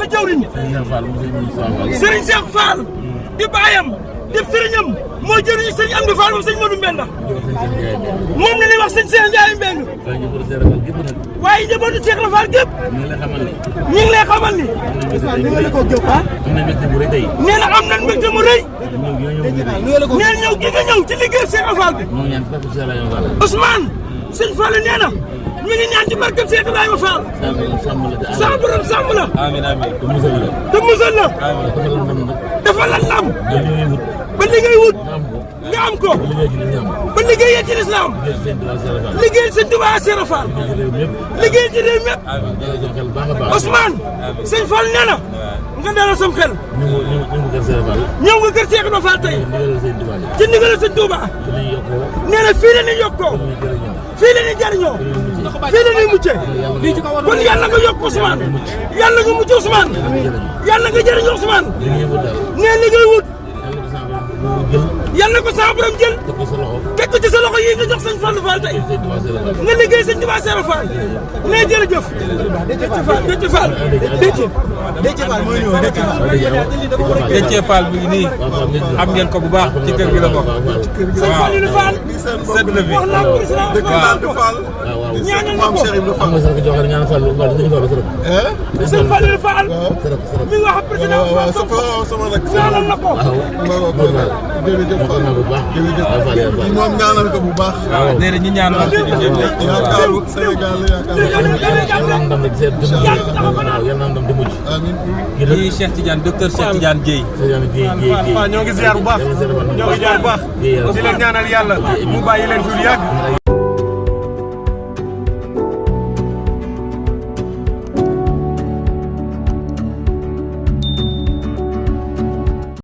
sa jawriñ Serigne Cheikh Fall di baayam di sëriñam moo jëriñu sëñ Amdi Fall moom sëñ Modou Mbenda moom la ñuy wax sëñ Cheikh Ndiaye Mbeng waaye njabootu Cheikh la Fall gépp ñu ngi lay xamal ni nee na am nañ mbégte mu rëy nee na ñëw gi nga ñëw ci liggéey Cheikh Fall bi Ousmane sëñ Fall nee na mi ngi ñaan ci barkeb Cheikh Ibrahima Fall sa borom sàmm la te musal la dafa la ndam ba liggéey wut nga am ko ba liggéeyee ci lislaam liggéeyal sëñ Tuubaa Cheikh Fall liggéeyal ci réew mépp Ousmane sëñ Fall nee na nga dalal sam xel ñëw nga kër Cheikh Ibrahima Fall tey ci ndigalal sëñ Tuubaa nee na fii la ñuy yokkoo fii la ñuy jariñoo fii la ñuy muccee kon yàlla nga yokk Ousmane yàlla nga mucc Ousmane yàlla nga jëriñ Ousmane nee li ngay wut yàlla ko sa borom jël teg ko ci sa loxo yi nga jox sëñ Fallou Fall tey nga liggéey sëñ Tuubaa Cheikh Fall nee jërëjëf Déthié Fall mooy ñëw Déthié Fall mi ngi nii xam ngeen ko bu baax ci kër gi la bokk sëñ Fallou Fall sedd na fi wax naa ko président Fall ñaanal na ko sëñ Fallou Fall mi ngi wax ak président ñaanal na ko jërëjëf moom ñaanal ko bu baax. waaw déedéet ñu ñaanal ko ci ñoom ñëpp. yaakaaru Sénégal kii Cheikh Tidiane docteur Cheikh Tidiane Dieye. ñoo ngi ziar bu baax ñoo ngi ziar bu baax di leen ñaanal yàlla mu bàyyi leen fi lu yàgg